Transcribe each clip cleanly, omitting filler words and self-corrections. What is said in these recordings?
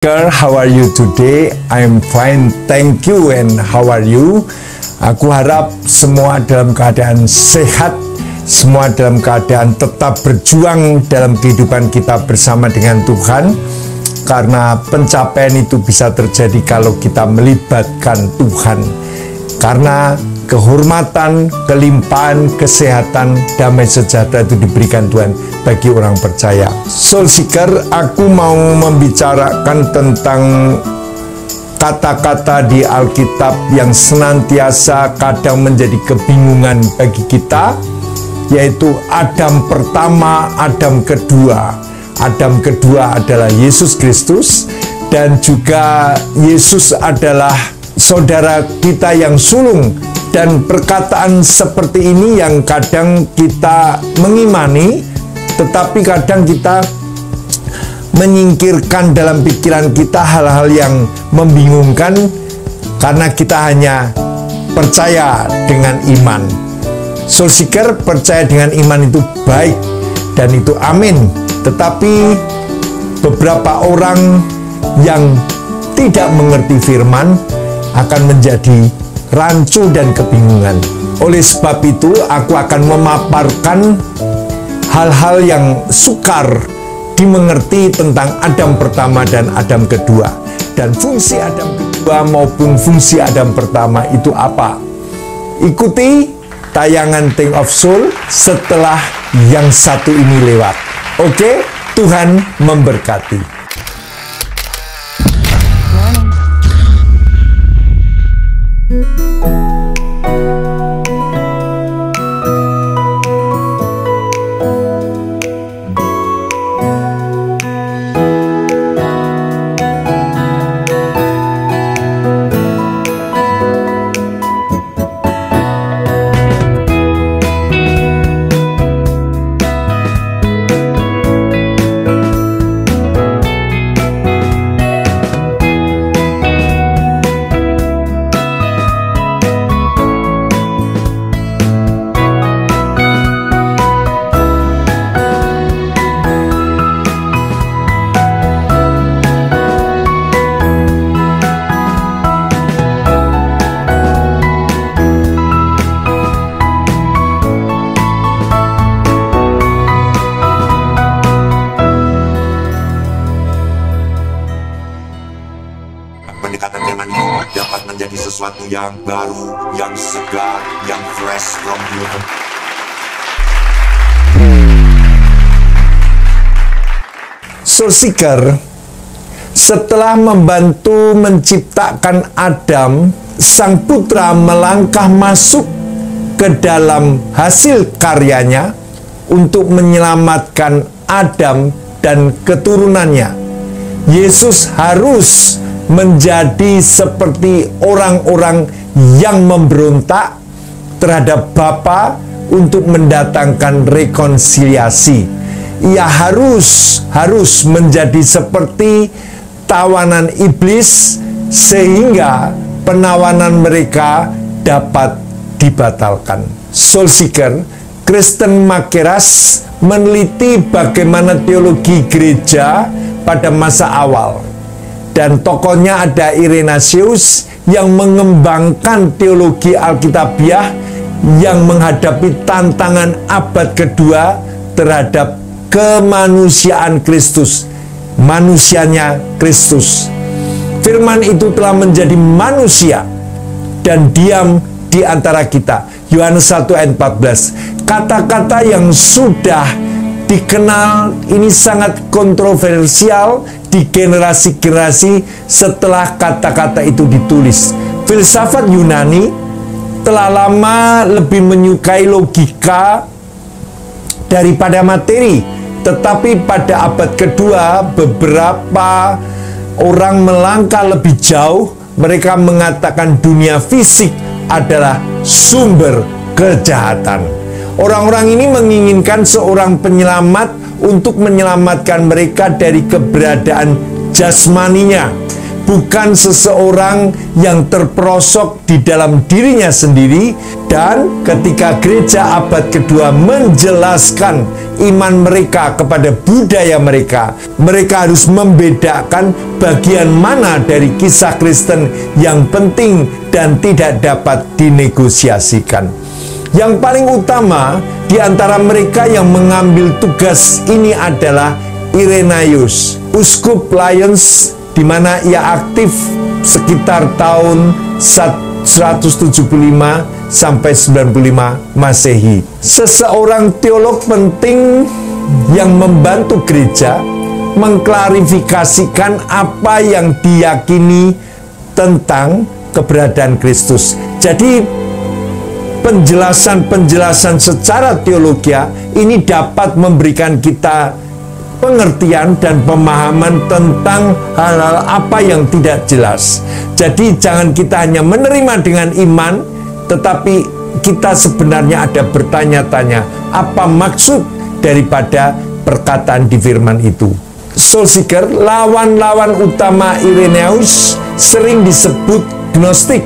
Girl, how are you today? I'm fine, thank you. And how are you? Aku harap semua dalam keadaan sehat, semua dalam keadaan tetap berjuang dalam kehidupan kita bersama dengan Tuhan. Karena pencapaian itu bisa terjadi kalau kita melibatkan Tuhan. Karena kehormatan, kelimpahan, kesehatan, damai sejahtera itu diberikan Tuhan bagi orang percaya. Soul Seeker, aku mau membicarakan tentang kata-kata di Alkitab yang senantiasa kadang menjadi kebingungan bagi kita, yaitu Adam pertama, Adam kedua. Adam kedua adalah Yesus Kristus, dan juga Yesus adalah saudara kita yang sulung. Dan perkataan seperti ini yang kadang kita mengimani, tetapi kadang kita menyingkirkan dalam pikiran kita hal-hal yang membingungkan karena kita hanya percaya dengan iman. Soul Seeker, percaya dengan iman itu baik dan itu amin. Tetapi beberapa orang yang tidak mengerti firman akan menjadi rancu dan kebingungan. Oleh sebab itu, aku akan memaparkan hal-hal yang sukar dimengerti tentang Adam pertama dan Adam kedua. Dan fungsi Adam kedua maupun fungsi Adam pertama itu apa? Ikuti tayangan Think of Soul setelah yang satu ini lewat. Oke, Tuhan memberkati. Pendekatan firman itu dapat menjadi sesuatu yang baru, yang segar, yang fresh from heaven. Soul Seeker, setelah membantu menciptakan Adam, sang putra melangkah masuk ke dalam hasil karyanya untuk menyelamatkan Adam dan keturunannya. Yesus harus menjadi seperti orang-orang yang memberontak terhadap Bapa untuk mendatangkan rekonsiliasi. Ia harus menjadi seperti tawanan iblis sehingga penawanan mereka dapat dibatalkan. Soul Seeker, Kristen Makeras meneliti bagaimana teologi gereja pada masa awal. Dan tokohnya ada Irenasius yang mengembangkan teologi Alkitabiah yang menghadapi tantangan abad kedua terhadap kemanusiaan Kristus. Manusianya Kristus. Firman itu telah menjadi manusia dan diam di antara kita. Yohanes 1 ayat 14. Kata-kata yang sudah dikenal ini sangat kontroversial di generasi-generasi setelah kata-kata itu ditulis. Filsafat Yunani telah lama lebih menyukai logika daripada materi. Tetapi pada abad kedua, beberapa orang melangkah lebih jauh. Mereka mengatakan dunia fisik adalah sumber kejahatan. Orang-orang ini menginginkan seorang penyelamat untuk menyelamatkan mereka dari keberadaan jasmaninya, bukan seseorang yang terperosok di dalam dirinya sendiri. Dan ketika gereja abad kedua menjelaskan iman mereka kepada budaya mereka. Mereka harus membedakan bagian mana dari kisah Kristen yang penting dan tidak dapat dinegosiasikan. Yang paling utama di antara mereka yang mengambil tugas ini adalah Irenaeus, uskup Lyons, di mana ia aktif sekitar tahun 175 sampai 95 Masehi. Seseorang teolog penting yang membantu gereja mengklarifikasikan apa yang diyakini tentang keberadaan Kristus. Jadi penjelasan-penjelasan secara teologi ini dapat memberikan kita pengertian dan pemahaman tentang hal-hal apa yang tidak jelas. Jadi jangan kita hanya menerima dengan iman, tetapi kita sebenarnya ada bertanya-tanya apa maksud daripada perkataan di firman itu. Soul Seeker, lawan-lawan utama Irenaeus sering disebut Gnostik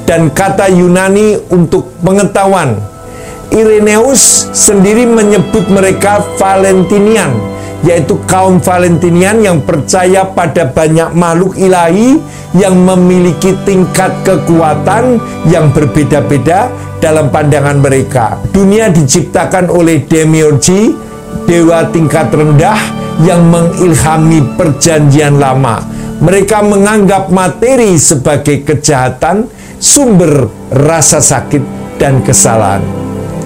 dan kata Yunani untuk pengetahuan. Irenaeus sendiri menyebut mereka Valentinian, yaitu kaum Valentinian yang percaya pada banyak makhluk ilahi yang memiliki tingkat kekuatan yang berbeda-beda dalam pandangan mereka. Dunia diciptakan oleh demiurgi, dewa tingkat rendah yang mengilhami perjanjian lama. Mereka menganggap materi sebagai kejahatan, sumber rasa sakit dan kesalahan.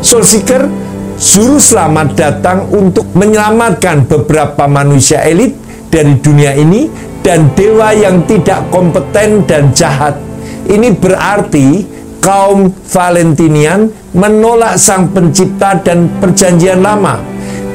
Soul Seeker, Juru Selamat datang untuk menyelamatkan beberapa manusia elit dari dunia ini dan dewa yang tidak kompeten dan jahat. Ini berarti kaum Valentinian menolak Sang Pencipta dan perjanjian lama.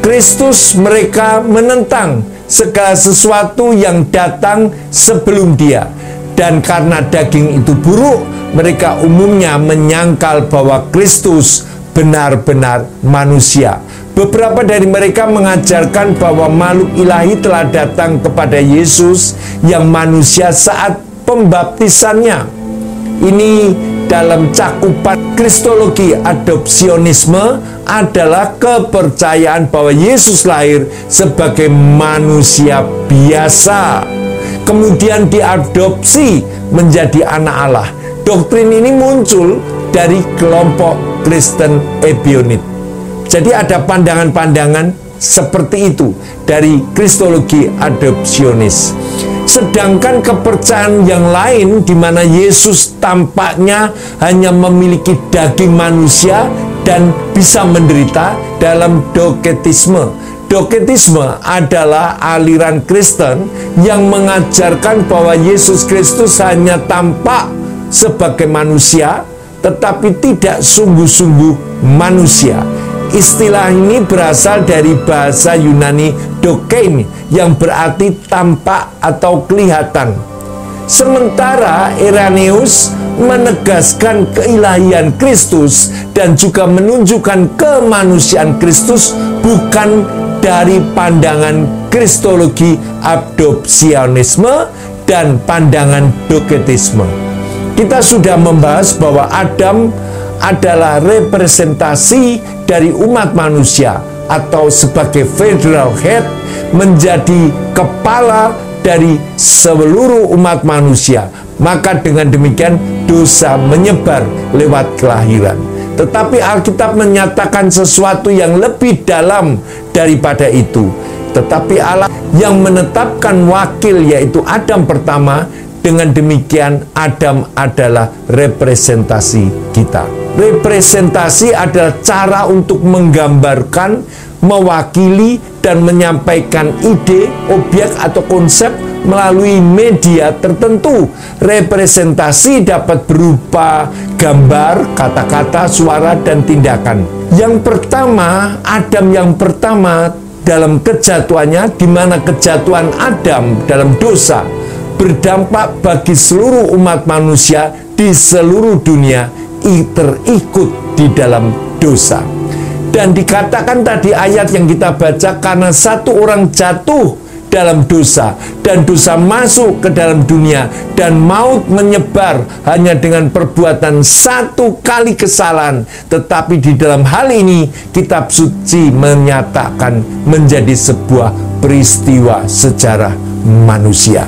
Kristus mereka menentang segala sesuatu yang datang sebelum Dia. Dan karena daging itu buruk, mereka umumnya menyangkal bahwa Kristus benar-benar manusia. Beberapa dari mereka mengajarkan bahwa makhluk ilahi telah datang kepada Yesus yang manusia saat pembaptisannya. Ini dalam cakupan kristologi adopsionisme adalah kepercayaan bahwa Yesus lahir sebagai manusia biasa, kemudian diadopsi menjadi anak Allah. Doktrin ini muncul dari kelompok Kristen Ebionit. Jadi ada pandangan-pandangan seperti itu dari kristologi adopsionis. Sedangkan kepercayaan yang lain di mana Yesus tampaknya hanya memiliki daging manusia dan bisa menderita dalam doketisme. Doketisme adalah aliran Kristen yang mengajarkan bahwa Yesus Kristus hanya tampak sebagai manusia, tetapi tidak sungguh-sungguh manusia. Istilah ini berasal dari bahasa Yunani dokein yang berarti tampak atau kelihatan. Sementara Irenaeus menegaskan keilahian Kristus dan juga menunjukkan kemanusiaan Kristus bukan dari pandangan kristologi adopsionisme dan pandangan doketisme. Kita sudah membahas bahwa Adam adalah representasi dari umat manusia atau sebagai federal head, menjadi kepala dari seluruh umat manusia. Maka dengan demikian dosa menyebar lewat kelahiran. Tetapi Alkitab menyatakan sesuatu yang lebih dalam daripada itu. Tetapi Allah yang menetapkan wakil, yaitu Adam pertama. Dengan demikian Adam adalah representasi kita. Representasi adalah cara untuk menggambarkan, mewakili, dan menyampaikan ide, objek, atau konsep melalui media tertentu. Representasi dapat berupa gambar, kata-kata, suara, dan tindakan. Yang pertama, Adam yang pertama dalam kejatuhannya, di mana kejatuhan Adam dalam dosa berdampak bagi seluruh umat manusia di seluruh dunia terikut di dalam dosa. Dan dikatakan tadi ayat yang kita baca, karena satu orang jatuh dalam dosa, dan dosa masuk ke dalam dunia, dan maut menyebar hanya dengan perbuatan satu kali kesalahan. Tetapi di dalam hal ini kitab suci menyatakan menjadi sebuah peristiwa sejarah manusia.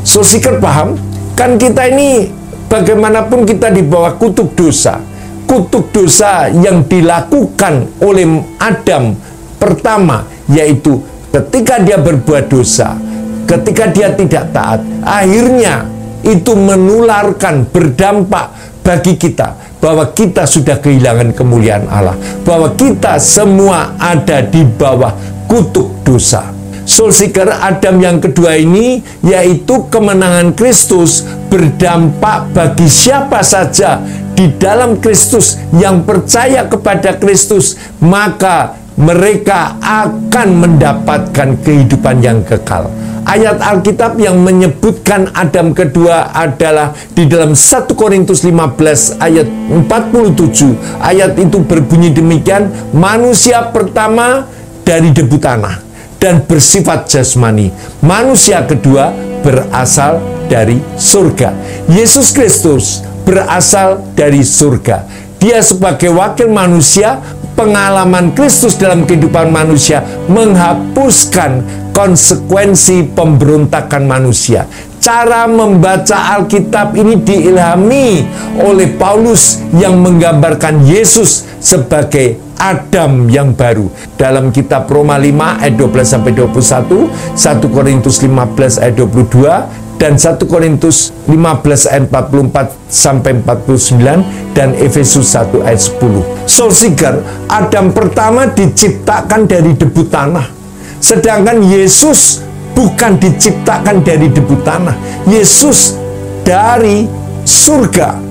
So, seeker paham? Kan kita ini bagaimanapun kita di bawah kutuk dosa. Kutuk dosa yang dilakukan oleh Adam pertama, yaitu ketika dia berbuat dosa, ketika dia tidak taat, akhirnya itu menularkan, berdampak bagi kita bahwa kita sudah kehilangan kemuliaan Allah, bahwa kita semua ada di bawah kutuk dosa. Soul Seeker, Adam yang kedua ini yaitu kemenangan Kristus berdampak bagi siapa saja di dalam Kristus yang percaya kepada Kristus, maka mereka akan mendapatkan kehidupan yang kekal. Ayat Alkitab yang menyebutkan Adam kedua adalah di dalam 1 Korintus 15 ayat 47. Ayat itu berbunyi demikian, manusia pertama dari debu tanah dan bersifat jasmani. Manusia kedua berasal dari surga. Yesus Kristus berasal dari surga. Dia sebagai wakil manusia, pengalaman Kristus dalam kehidupan manusia menghapuskan konsekuensi pemberontakan manusia. Cara membaca Alkitab ini diilhami oleh Paulus yang menggambarkan Yesus sebagai Adam yang baru. Dalam kitab Roma 5 ayat 12-21, 1 Korintus 15 ayat 22, dan 1 Korintus 15 ayat 44-49, dan Efesus 1 ayat 10. Soul Seeker, Adam pertama diciptakan dari debu tanah, sedangkan Yesus bukan diciptakan dari debu tanah. Yesus dari surga.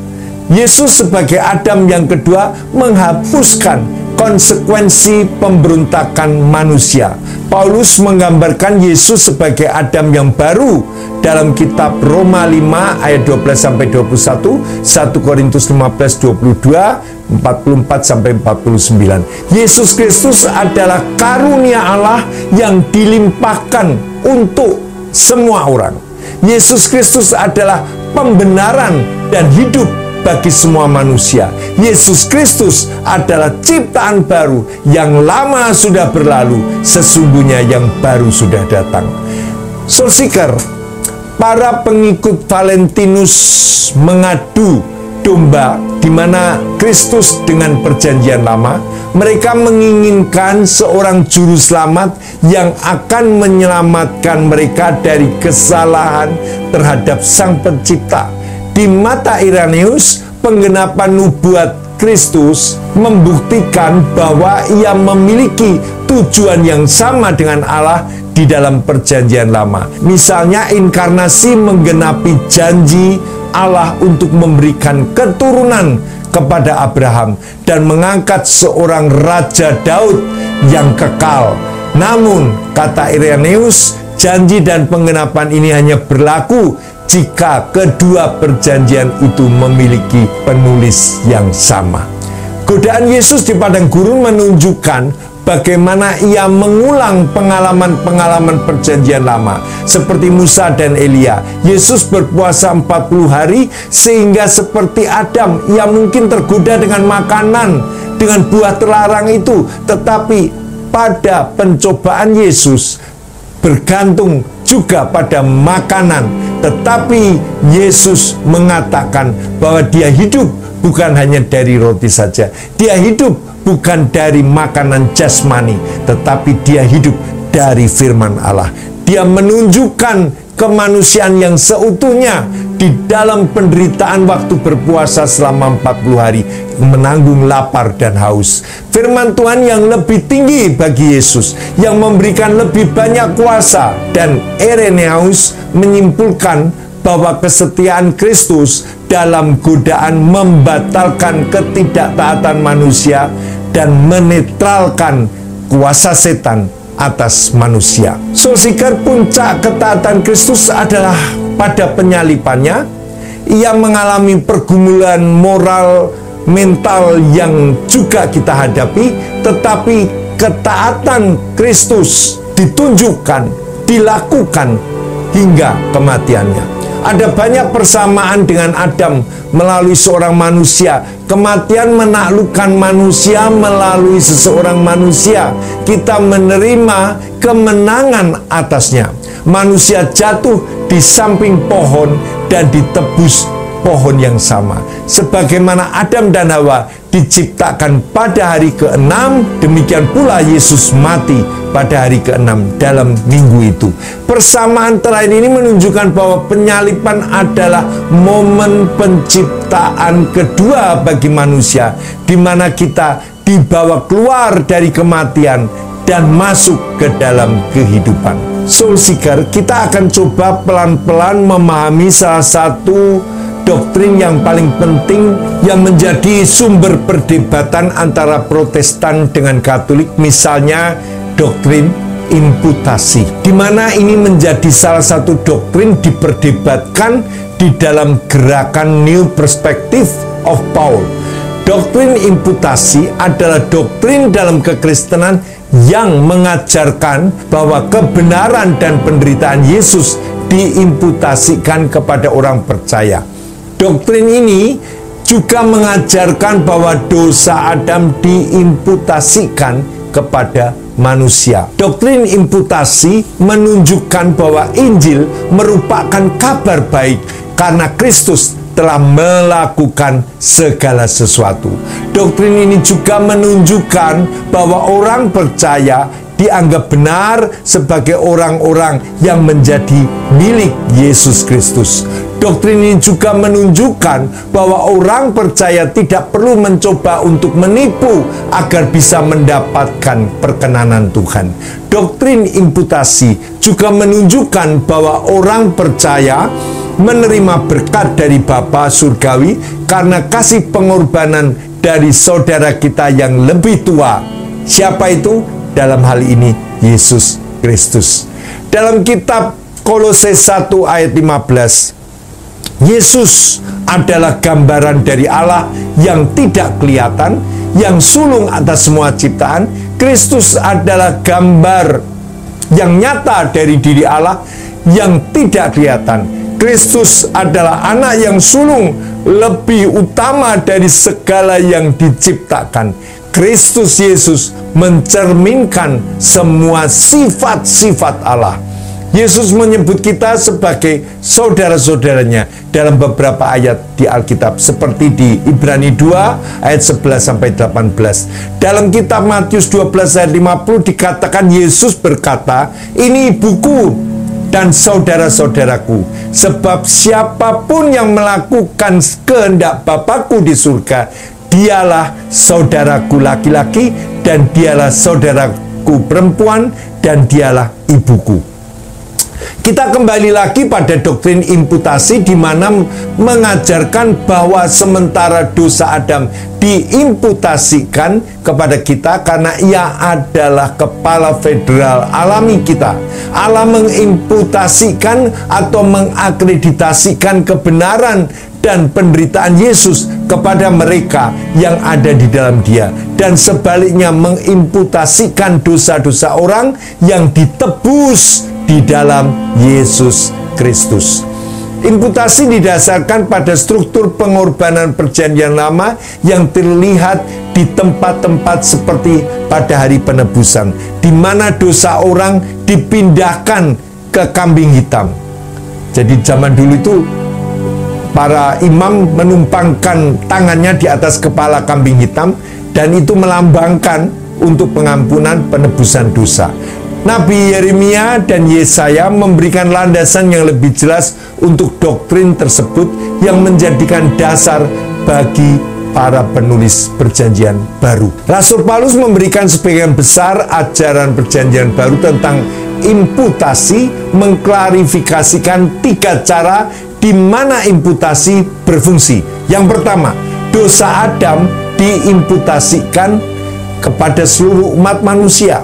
Yesus sebagai Adam yang kedua menghapuskan konsekuensi pemberontakan manusia. Paulus menggambarkan Yesus sebagai Adam yang baru dalam kitab Roma 5 ayat 12-21, 1 Korintus 15 22, 44-49. Yesus Kristus adalah karunia Allah yang dilimpahkan untuk semua orang. Yesus Kristus adalah pembenaran dan hidup bagi semua manusia. Yesus Kristus adalah ciptaan baru, yang lama sudah berlalu, sesungguhnya yang baru sudah datang. Soul Seeker, para pengikut Valentinus mengadu domba di mana Kristus dengan perjanjian lama. Mereka menginginkan seorang juru selamat yang akan menyelamatkan mereka dari kesalahan terhadap Sang Pencipta. Di mata Irenaeus, penggenapan nubuat Kristus membuktikan bahwa ia memiliki tujuan yang sama dengan Allah di dalam perjanjian lama. Misalnya, inkarnasi menggenapi janji Allah untuk memberikan keturunan kepada Abraham dan mengangkat seorang Raja Daud yang kekal. Namun, kata Irenaeus, janji dan penggenapan ini hanya berlaku jika kedua perjanjian itu memiliki penulis yang sama. Godaan Yesus di padang gurun menunjukkan bagaimana ia mengulang pengalaman-pengalaman perjanjian lama seperti Musa dan Elia. Yesus berpuasa 40 hari sehingga seperti Adam, ia mungkin tergoda dengan makanan, dengan buah terlarang itu, tetapi pada pencobaan Yesus bergantung juga pada makanan. Tetapi Yesus mengatakan bahwa dia hidup bukan hanya dari roti saja. Dia hidup bukan dari makanan jasmani, tetapi dia hidup dari firman Allah. Dia menunjukkan kemanusiaan yang seutuhnya di dalam penderitaan waktu berpuasa selama 40 hari, menanggung lapar dan haus. Firman Tuhan yang lebih tinggi bagi Yesus, yang memberikan lebih banyak kuasa. Dan Irenaeus menyimpulkan bahwa kesetiaan Kristus dalam godaan membatalkan ketidaktaatan manusia dan menetralkan kuasa setan atas manusia. Soul Seeker, puncak ketaatan Kristus adalah pada penyalipannya. Ia mengalami pergumulan moral, mental yang juga kita hadapi, tetapi ketaatan Kristus ditunjukkan dilakukan hingga kematiannya. Ada banyak persamaan dengan Adam melalui seorang manusia. Kematian menaklukkan manusia melalui seseorang manusia. Kita menerima kemenangan atasnya. Manusia jatuh di samping pohon dan ditebus pohon yang sama. Sebagaimana Adam dan Hawa diciptakan pada hari ke-6, demikian pula Yesus mati pada hari ke-6 dalam minggu itu. Persamaan terakhir ini menunjukkan bahwa penyaliban adalah momen penciptaan kedua bagi manusia, di mana kita dibawa keluar dari kematian dan masuk ke dalam kehidupan. Soul Seeker, kita akan coba pelan-pelan memahami salah satu doktrin yang paling penting yang menjadi sumber perdebatan antara Protestan dengan Katolik, misalnya doktrin imputasi, di mana ini menjadi salah satu doktrin diperdebatkan di dalam gerakan New Perspective of Paul. Doktrin imputasi adalah doktrin dalam kekristenan yang mengajarkan bahwa kebenaran dan penderitaan Yesus diimputasikan kepada orang percaya. Doktrin ini juga mengajarkan bahwa dosa Adam diimputasikan kepada manusia. Doktrin imputasi menunjukkan bahwa Injil merupakan kabar baik karena Kristus telah melakukan segala sesuatu. Doktrin ini juga menunjukkan bahwa orang percaya dianggap benar sebagai orang-orang yang menjadi milik Yesus Kristus. Doktrin ini juga menunjukkan bahwa orang percaya tidak perlu mencoba untuk menipu agar bisa mendapatkan perkenanan Tuhan. Doktrin imputasi juga menunjukkan bahwa orang percaya menerima berkat dari Bapa surgawi karena kasih pengorbanan dari saudara kita yang lebih tua. Siapa itu? Dalam hal ini Yesus Kristus. Dalam kitab Kolose 1 ayat 15, Yesus adalah gambaran dari Allah yang tidak kelihatan, yang sulung atas semua ciptaan. Kristus adalah gambar yang nyata dari diri Allah yang tidak kelihatan. Kristus adalah anak yang sulung lebih utama dari segala yang diciptakan. Kristus Yesus mencerminkan semua sifat-sifat Allah. Yesus menyebut kita sebagai saudara-saudaranya dalam beberapa ayat di Alkitab, seperti di Ibrani 2 ayat 11-18. Dalam kitab Matius 12 ayat 50 dikatakan Yesus berkata, "Ini ibuku dan saudara-saudaraku, sebab siapapun yang melakukan kehendak Bapakku di surga, dialah saudaraku laki-laki, dan dialah saudaraku perempuan, dan dialah ibuku." Kita kembali lagi pada doktrin imputasi, di mana mengajarkan bahwa sementara dosa Adam diimputasikan kepada kita karena ia adalah kepala federal alami kita. Allah mengimputasikan atau mengakreditasikan kebenaran dan penderitaan Yesus kepada mereka yang ada di dalam Dia, dan sebaliknya mengimputasikan dosa-dosa orang yang ditebus di dalam Yesus Kristus. Imputasi didasarkan pada struktur pengorbanan perjanjian lama yang terlihat di tempat-tempat seperti pada hari penebusan, di mana dosa orang dipindahkan ke kambing hitam. Jadi zaman dulu itu para imam menumpangkan tangannya di atas kepala kambing hitam, dan itu melambangkan untuk pengampunan penebusan dosa. Nabi Yeremia dan Yesaya memberikan landasan yang lebih jelas untuk doktrin tersebut yang menjadikan dasar bagi para penulis perjanjian baru. Rasul Paulus memberikan sebagian besar ajaran perjanjian baru tentang imputasi, mengklarifikasikan 3 cara di mana imputasi berfungsi. Yang pertama, dosa Adam diimputasikan kepada seluruh umat manusia.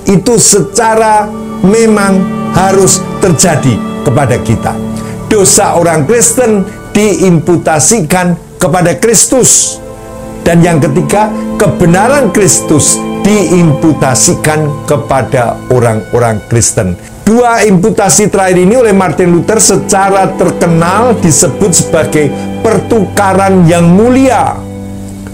Itu secara memang harus terjadi kepada kita. Dosa orang Kristen diimputasikan kepada Kristus. Dan yang ketiga, kebenaran Kristus diimputasikan kepada orang-orang Kristen. Dua imputasi terakhir ini oleh Martin Luther secara terkenal disebut sebagai pertukaran yang mulia.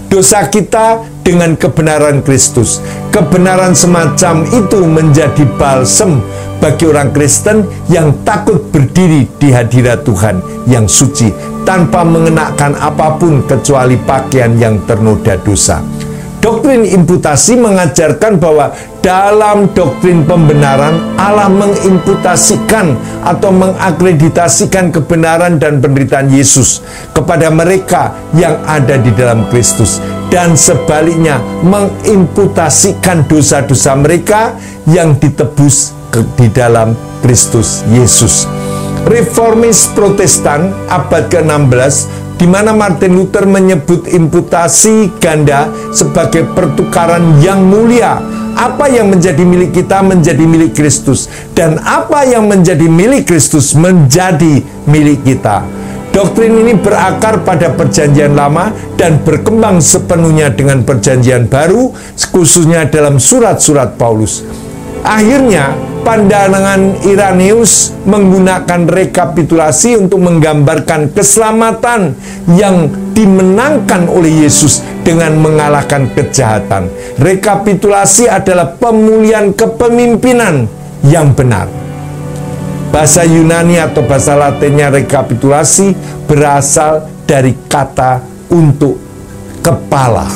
Dosa kita dengan kebenaran Kristus. Kebenaran semacam itu menjadi balsam bagi orang Kristen yang takut berdiri di hadirat Tuhan yang suci tanpa mengenakan apapun kecuali pakaian yang ternoda dosa. Doktrin imputasi mengajarkan bahwa dalam doktrin pembenaran Allah mengimputasikan atau mengakreditasikan kebenaran dan penderitaan Yesus kepada mereka yang ada di dalam Kristus, dan sebaliknya mengimputasikan dosa-dosa mereka yang ditebus di dalam Kristus Yesus. Reformis Protestan abad ke-16, di mana Martin Luther menyebut imputasi ganda sebagai pertukaran yang mulia. Apa yang menjadi milik kita menjadi milik Kristus, dan apa yang menjadi milik Kristus menjadi milik kita. Doktrin ini berakar pada Perjanjian Lama dan berkembang sepenuhnya dengan Perjanjian Baru, khususnya dalam surat-surat Paulus. Akhirnya, pandangan Irenaeus menggunakan rekapitulasi untuk menggambarkan keselamatan yang dimenangkan oleh Yesus dengan mengalahkan kejahatan. Rekapitulasi adalah pemulihan kepemimpinan yang benar. Bahasa Yunani atau bahasa Latinnya rekapitulasi berasal dari kata untuk kepala.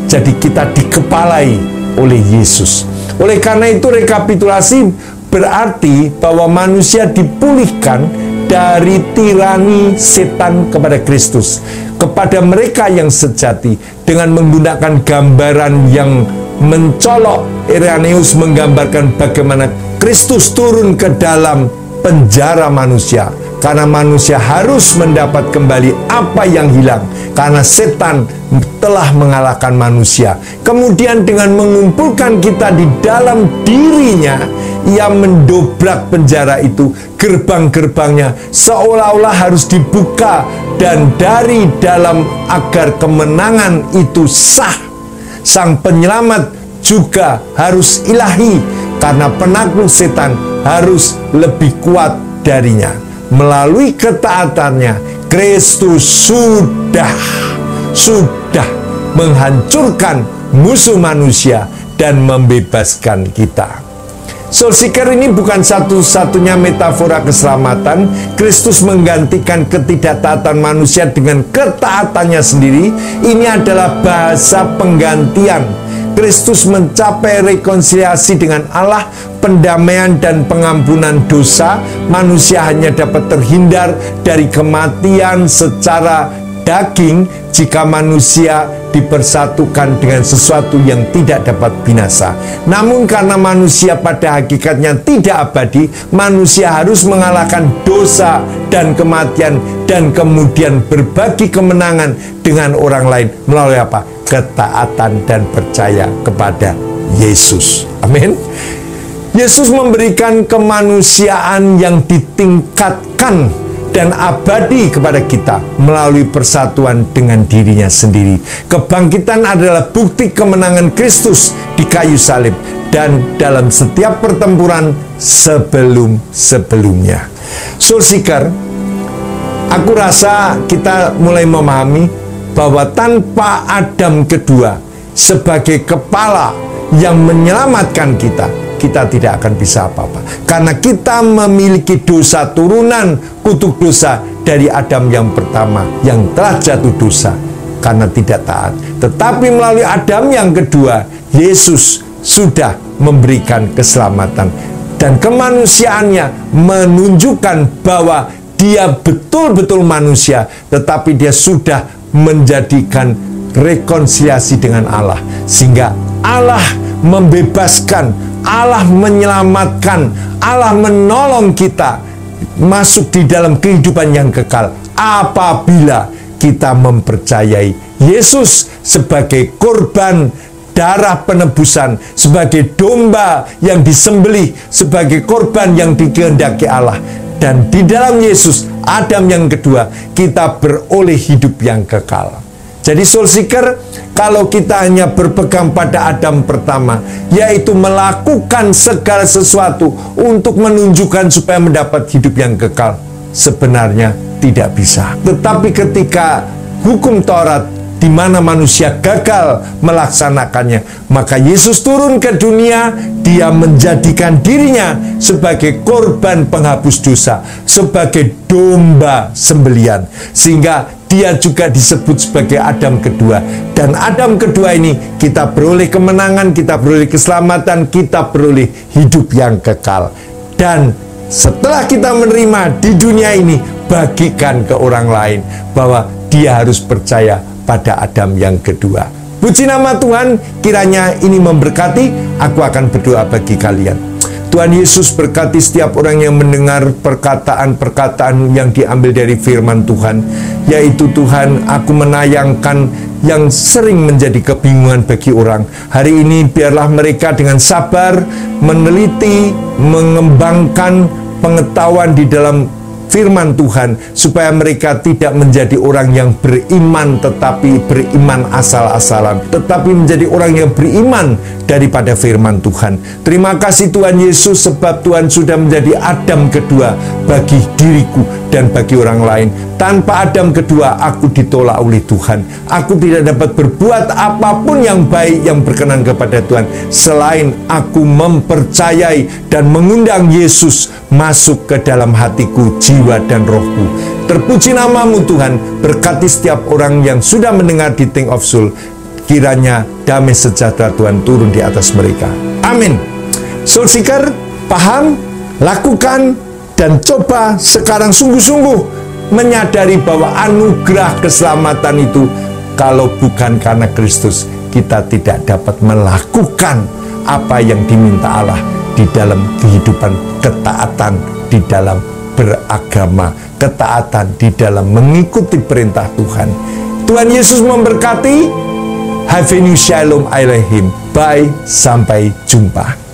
Jadi kita dikepalai oleh Yesus. Oleh karena itu rekapitulasi berarti bahwa manusia dipulihkan dari tirani setan kepada Kristus, kepada mereka yang sejati, dengan menggunakan gambaran yang mencolok. Irenaeus menggambarkan bagaimana Kristus turun ke dalam penjara manusia, karena manusia harus mendapat kembali apa yang hilang, karena setan telah mengalahkan manusia. Kemudian dengan mengumpulkan kita di dalam dirinya, ia mendobrak penjara itu, gerbang-gerbangnya seolah-olah harus dibuka, dan dari dalam agar kemenangan itu sah, sang penyelamat juga harus ilahi, karena penakluk setan harus lebih kuat darinya. Melalui ketaatannya, Kristus sudah menghancurkan musuh manusia dan membebaskan kita. Soul Seeker ini bukan satu-satunya metafora keselamatan. Kristus menggantikan ketidaktaatan manusia dengan ketaatannya sendiri. Ini adalah bahasa penggantian. Kristus mencapai rekonsiliasi dengan Allah, pendamaian dan pengampunan dosa. Manusia hanya dapat terhindar dari kematian secara daging jika manusia dipersatukan dengan sesuatu yang tidak dapat binasa. Namun karena manusia pada hakikatnya tidak abadi, manusia harus mengalahkan dosa dan kematian, dan kemudian berbagi kemenangan dengan orang lain melalui apa? Ketaatan dan percaya kepada Yesus. Amin. Yesus memberikan kemanusiaan yang ditingkatkan dan abadi kepada kita melalui persatuan dengan dirinya sendiri. Kebangkitan adalah bukti kemenangan Kristus di kayu salib dan dalam setiap pertempuran sebelum-sebelumnya. Soul Seeker, aku rasa kita mulai memahami bahwa tanpa Adam kedua sebagai kepala yang menyelamatkan kita, kita tidak akan bisa apa-apa. Karena kita memiliki dosa turunan, kutuk dosa dari Adam yang pertama yang telah jatuh dosa karena tidak taat. Tetapi melalui Adam yang kedua, Yesus sudah memberikan keselamatan. Dan kemanusiaannya menunjukkan bahwa dia betul-betul manusia, tetapi dia sudah menjadikan rekonsiliasi dengan Allah, sehingga Allah membebaskan, Allah menyelamatkan, Allah menolong kita masuk di dalam kehidupan yang kekal apabila kita mempercayai Yesus sebagai korban darah penebusan, sebagai domba yang disembelih, sebagai korban yang dikehendaki Allah. Dan di dalam Yesus, Adam yang kedua, kita beroleh hidup yang kekal. Jadi soul seeker, kalau kita hanya berpegang pada Adam pertama, yaitu melakukan segala sesuatu untuk menunjukkan supaya mendapat hidup yang kekal, sebenarnya tidak bisa. Tetapi ketika hukum Taurat di mana manusia gagal melaksanakannya, maka Yesus turun ke dunia. Dia menjadikan dirinya sebagai korban penghapus dosa, sebagai domba sembelian, sehingga dia juga disebut sebagai Adam kedua. Dan Adam kedua ini kita beroleh kemenangan, kita beroleh keselamatan, kita beroleh hidup yang kekal. Dan setelah kita menerima di dunia ini, bagikan ke orang lain bahwa dia harus percaya pada Adam yang kedua. Puji nama Tuhan, kiranya ini memberkati. Aku akan berdoa bagi kalian. Tuhan Yesus berkati setiap orang yang mendengar perkataan-perkataan yang diambil dari firman Tuhan, yaitu Tuhan, aku menayangkan yang sering menjadi kebingungan bagi orang. Hari ini biarlah mereka dengan sabar meneliti, mengembangkan pengetahuan di dalam firman Tuhan, supaya mereka tidak menjadi orang yang beriman tetapi beriman asal-asalan, tetapi menjadi orang yang beriman daripada firman Tuhan. Terima kasih Tuhan Yesus, sebab Tuhan sudah menjadi Adam kedua bagi diriku dan bagi orang lain. Tanpa Adam kedua, aku ditolak oleh Tuhan. Aku tidak dapat berbuat apapun yang baik yang berkenan kepada Tuhan, selain aku mempercayai dan mengundang Yesus masuk ke dalam hatiku, jiwa dan rohku. Terpuji namamu Tuhan. Berkati setiap orang yang sudah mendengar di Think of Soul. Kiranya damai sejahtera Tuhan turun di atas mereka. Amin. Soul seeker, paham, lakukan, dan coba sekarang sungguh-sungguh menyadari bahwa anugerah keselamatan itu, kalau bukan karena Kristus, kita tidak dapat melakukan apa yang diminta Allah di dalam kehidupan ketaatan, di dalam beragama, ketaatan di dalam mengikuti perintah Tuhan. Tuhan Yesus memberkati. Have a new shalom aleichem. Bye, sampai jumpa.